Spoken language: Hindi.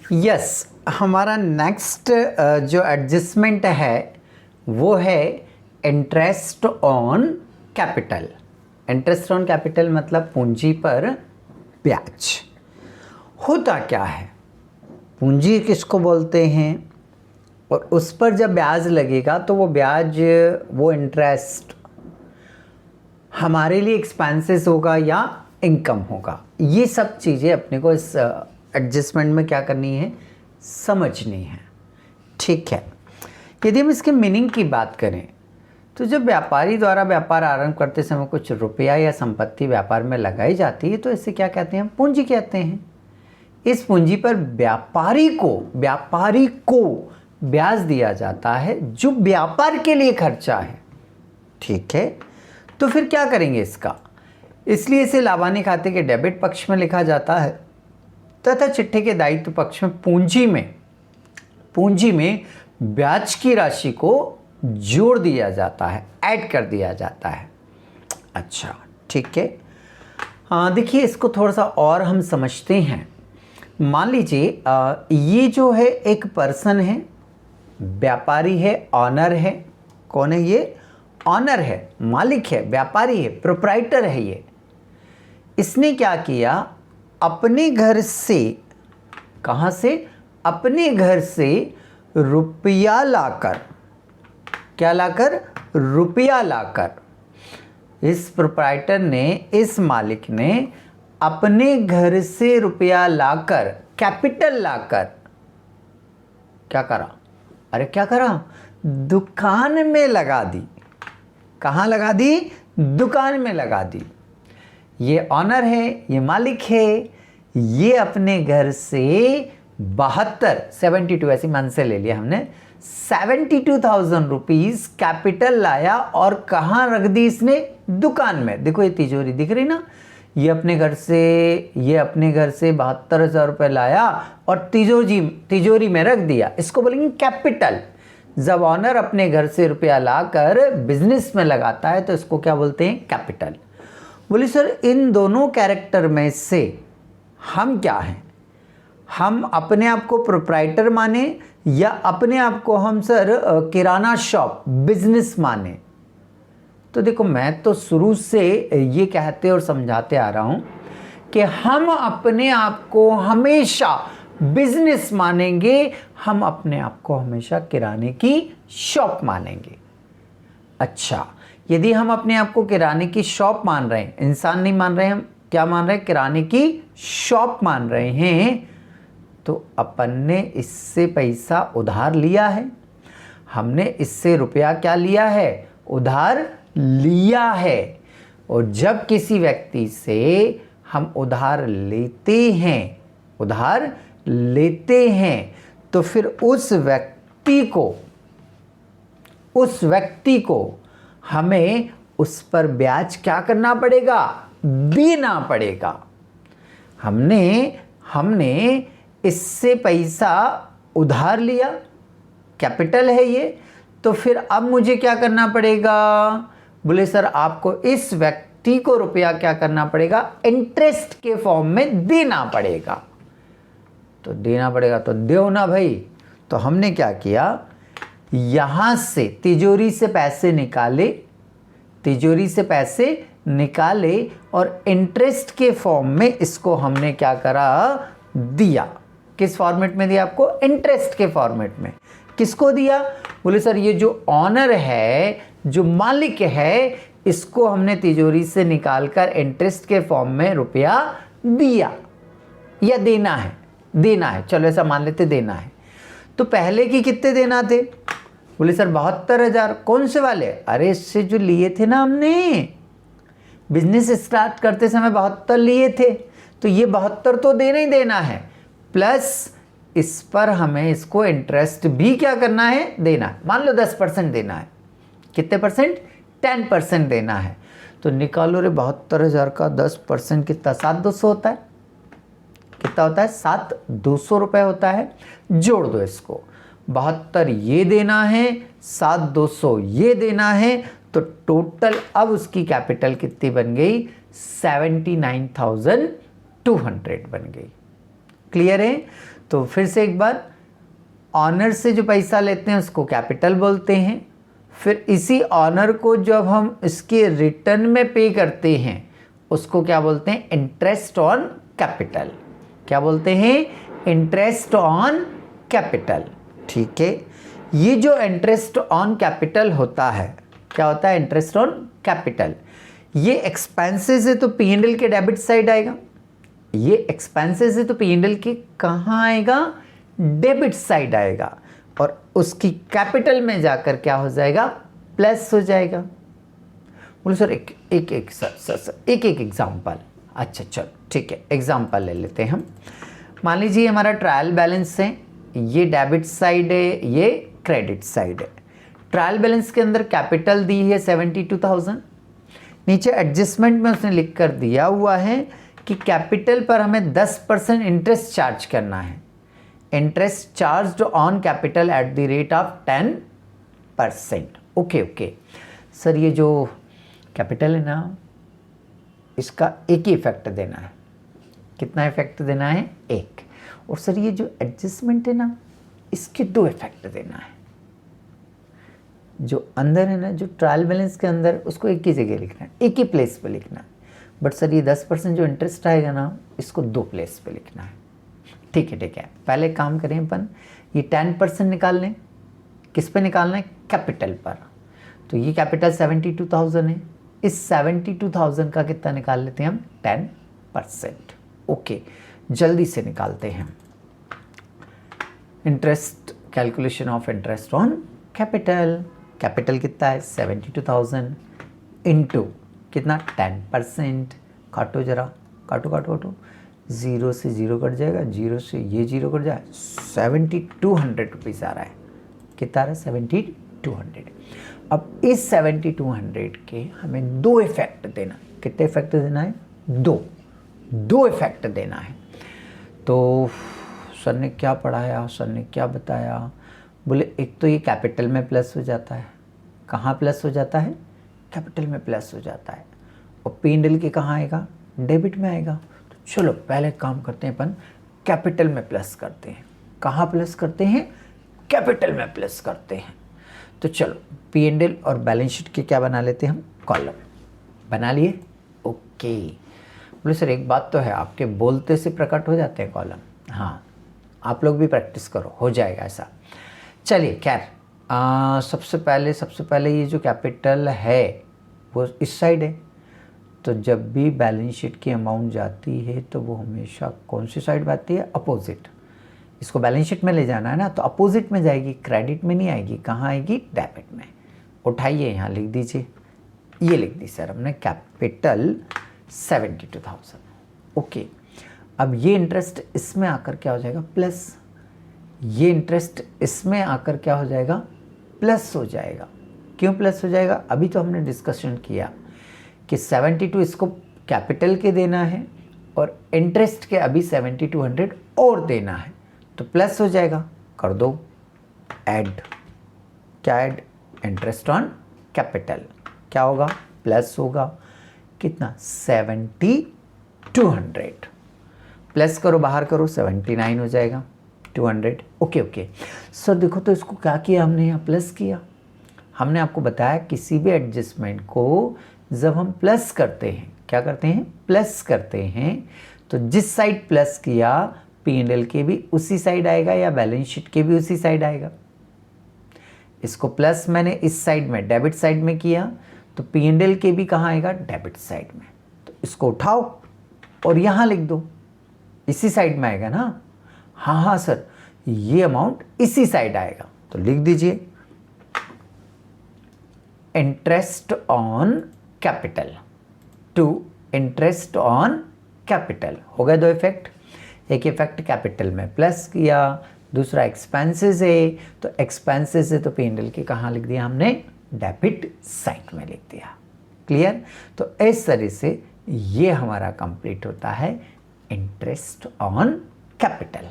यस, हमारा नेक्स्ट जो एडजस्टमेंट है वो है interest on capital. Interest on capital मतलब पूंजी पर ब्याज। होता क्या है, पूंजी किसको बोलते हैं, और उस पर जब ब्याज लगेगा तो वो ब्याज, वो इंटरेस्ट हमारे लिए एक्सपेंसेस होगा या इनकम होगा। ये सब चीज़ें अपने को इस एडजस्टमेंट में क्या करनी है, समझनी है। ठीक है, यदि हम इसके मीनिंग की बात करें तो जब व्यापारी द्वारा व्यापार आरंभ करते समय कुछ रुपया या संपत्ति व्यापार में लगाई जाती है तो इसे क्या कहते हैं, पूंजी कहते हैं। इस पूंजी पर व्यापारी को ब्याज दिया जाता है जो व्यापार के लिए खर्चा है। ठीक है, तो फिर क्या करेंगे इसका, इसलिए इसे लाभानी खाते के डेबिट पक्ष में लिखा जाता है तथा चिट्ठे के दायित्व पक्ष में पूंजी में ब्याज की राशि को जोड़ दिया जाता है, ऐड कर दिया जाता है। अच्छा, ठीक है। देखिए इसको थोड़ा सा और हम समझते हैं। मान लीजिए ये जो है एक पर्सन है, व्यापारी है, ऑनर है। कौन है ये, ऑनर है, मालिक है, व्यापारी है, प्रोप्राइटर है। ये इसने क्या किया, अपने घर से, कहाँ से, अपने घर से रुपया लाकर, क्या लाकर, रुपया लाकर, इस प्रोप्राइटर ने, इस मालिक ने अपने घर से रुपया लाकर, कैपिटल लाकर क्या करा, अरे क्या करा, दुकान में लगा दी। कहाँ लगा दी, दुकान में लगा दी। ये ऑनर है, ये मालिक है, ये अपने घर से 72 ऐसी मन से ले लिया हमने, 72,000 रुपीज कैपिटल लाया और कहाँ रख दी इसने, दुकान में। देखो ये तिजोरी दिख रही ना, ये अपने घर से 72,000 रुपये लाया और तिजोरी में रख दिया। इसको बोलेंगे कैपिटल। जब ऑनर अपने घर से रुपया लाकर बिजनेस में लगाता है तो इसको क्या बोलते हैं, कैपिटल। बोले सर इन दोनों कैरेक्टर में से हम क्या हैं, हम अपने आप को प्रोप्राइटर माने या अपने आप को हम सर किराना शॉप बिजनेस माने। तो देखो मैं तो शुरू से ये कहते और समझाते आ रहा हूं कि हम अपने आप को हमेशा बिजनेस मानेंगे, हम अपने आप को हमेशा किराने की शॉप मानेंगे। अच्छा, यदि हम अपने आप को किराने की शॉप मान रहे हैं, इंसान नहीं मान रहे हैं, हम क्या मान रहे हैं, किराने की शॉप मान रहे हैं, तो अपन ने इससे पैसा उधार लिया है, हमने इससे रुपया क्या लिया है, उधार लिया है। और जब किसी व्यक्ति से हम उधार लेते हैं तो फिर उस व्यक्ति को हमें उस पर ब्याज क्या करना पड़ेगा, देना पड़ेगा। हमने इससे पैसा उधार लिया, कैपिटल है ये, तो फिर अब मुझे क्या करना पड़ेगा, बोले सर आपको इस व्यक्ति को रुपया क्या करना पड़ेगा, इंटरेस्ट के फॉर्म में देना पड़ेगा। तो देना पड़ेगा तो दो ना भाई। तो हमने क्या किया, यहां से तिजोरी से पैसे निकाले और इंटरेस्ट के फॉर्म में इसको हमने क्या करा, दिया। किस फॉर्मेट में दिया आपको, इंटरेस्ट के फॉर्मेट में। किसको दिया, बोले सर ये जो ऑनर है, जो मालिक है, इसको हमने तिजोरी से निकालकर इंटरेस्ट के फॉर्म में रुपया दिया या देना है, चलो ऐसा मान लेते देना है। तो पहले की कितने देना थे, बोले सर 72,000। कौन से वाले, अरे इससे जो लिए थे ना, हमने बिजनेस स्टार्ट करते समय 72 लिए थे, तो ये 72 तो देना ही देना है, प्लस इस पर हमें इसको इंटरेस्ट भी क्या करना है, देना है। मान लो 10% देना है, कितने परसेंट, 10% देना है। तो निकालो रे 72,000 का 10% कितना, 7,200 होता है। कितना होता है, 7,200 रुपये होता है। जोड़ दो इसको, 72 ये देना है, 7,200 ये देना है, तो टोटल अब उसकी कैपिटल कितनी बन गई, 79,200 बन गई। क्लियर है? तो फिर से एक बार, ऑनर से जो पैसा लेते हैं उसको कैपिटल बोलते हैं, फिर इसी ऑनर को जब हम इसके रिटर्न में पे करते हैं उसको क्या बोलते हैं? Interest on capital. क्या बोलते हैं? Interest on capital. ठीक है, ये जो इंटरेस्ट ऑन कैपिटल होता है, क्या होता है? Interest on capital. ये एक्सपेंसेस है तो P&L के डेबिट साइड आएगा, ये एक्सपेंसेस है तो P&L के कहाँ आएगा? डेबिट साइड आएगा, और उसकी कैपिटल में जाकर क्या हो जाएगा? प्लस हो जाएगा। बोलो सर एक एग्जाम्पल। अच्छा चलो ठीक है, एग्जाम्पल ले लेते हैं हम। मान लीजिए हमारा ट्रायल बैलेंस है, ये डेबिट साइड है, ये क्रेडिट साइड है। ट्रायल बैलेंस के अंदर कैपिटल दी है 72,000, नीचे एडजस्टमेंट में उसने लिख कर दिया हुआ है कि कैपिटल पर हमें 10% इंटरेस्ट चार्ज करना है। Interest charged on capital at the rate of 10%। Okay sir, ये जो कैपिटल है ना, इसका एक ही इफेक्ट देना है। कितना इफेक्ट देना है? एक। और सर ये जो एडजस्टमेंट है ना, इसके 2 इफेक्ट देना है। जो अंदर है ना, जो ट्रायल बैलेंस के अंदर, उसको एक ही जगह लिखना है, एक ही प्लेस पे लिखना है। बट सर ये 10% जो इंटरेस्ट आएगा ना, इसको 2 प्लेस पे लिखना है। ठीक है, पहले काम करें अपन, ये 10% निकाल लें। किस पे निकालना है? कैपिटल पर। तो ये कैपिटल 72,000 है, इस 72,000 का कितना निकाल लेते हैं हम? 10%। ओके, जल्दी से निकालते हैं। Interest, calculation of interest on capital. Capital कितना है? 72,000 इंटू कितना? 10%। काटो जरा, काटो। 0 से 0 कट जाएगा, 0 से ये 0 कट जाए, 7200 रुपीज़ आ रहा है। कितना आ रहा है? 7200। अब इस 7200 के हमें 2 इफेक्ट देना। कितने इफेक्ट देना है? 2 इफेक्ट देना है। तो सर ने क्या पढ़ाया, सर ने क्या बताया? बोले एक तो ये कैपिटल में प्लस हो जाता है। कहाँ प्लस हो जाता है? कैपिटल में प्लस हो जाता है। और P&L के कहाँ आएगा? डेबिट में आएगा। तो चलो पहले काम करते हैं, अपन कैपिटल में प्लस करते हैं। कहाँ प्लस करते हैं? कैपिटल में प्लस करते हैं। तो चलो P&L और बैलेंस शीट के क्या बना लेते हैं हम? कॉलम बना लिए। ओके, बोले सर एक बात तो है, आपके बोलते से प्रकट हो जाते हैं कॉलम। हाँ, आप लोग भी प्रैक्टिस करो, हो जाएगा ऐसा। चलिए खैर, सबसे पहले ये जो कैपिटल है वो इस साइड है। तो जब भी बैलेंस शीट की अमाउंट जाती है तो वो हमेशा कौन सी साइड आती है? अपोजिट। इसको बैलेंस शीट में ले जाना है ना, तो अपोजिट में जाएगी, क्रेडिट में नहीं आएगी। कहाँ आएगी? डेबिट में। उठाइए, यहाँ लिख दीजिए, ये लिख दी सर हमने, कैपिटल 72,000। ओके, अब ये इंटरेस्ट इसमें आकर क्या हो जाएगा? प्लस। ये इंटरेस्ट इसमें आकर क्या हो जाएगा? प्लस हो जाएगा। क्यों प्लस हो जाएगा? अभी तो हमने डिस्कशन किया कि 72 इसको कैपिटल के देना है और इंटरेस्ट के अभी 7200 और देना है, तो प्लस हो जाएगा। कर दो ऐड। क्या ऐड? Interest on capital. क्या होगा? प्लस होगा। कितना? 7200। प्लस करो, बाहर करो, 79 हो जाएगा। 200। ओके सर देखो, तो इसको क्या किया हमने? यहाँ प्लस किया। हमने आपको बताया किसी भी एडजस्टमेंट को जब हम प्लस करते हैं, क्या करते हैं? प्लस करते हैं। तो जिस साइड प्लस किया P&L के भी उसी साइड आएगा या बैलेंस शीट के भी उसी साइड आएगा। इसको प्लस मैंने इस साइड में डेबिट साइड में किया, तो P&L के भी कहाँ आएगा? डेबिट साइड में। तो इसको उठाओ और यहाँ लिख दो, इसी साइड में आएगा ना। हाँ सर, ये अमाउंट इसी साइड आएगा, तो लिख दीजिए interest on capital to interest on capital. हो गए 2 इफेक्ट। एक इफेक्ट कैपिटल में प्लस किया, दूसरा एक्सपेंसेस है, तो एक्सपेंसेस है तो P&L के कहाँ लिख दिया हमने? डेबिट साइड में लिख दिया। क्लियर? तो इस तरह से ये हमारा कंप्लीट होता है इंटरेस्ट ऑन कैपिटल।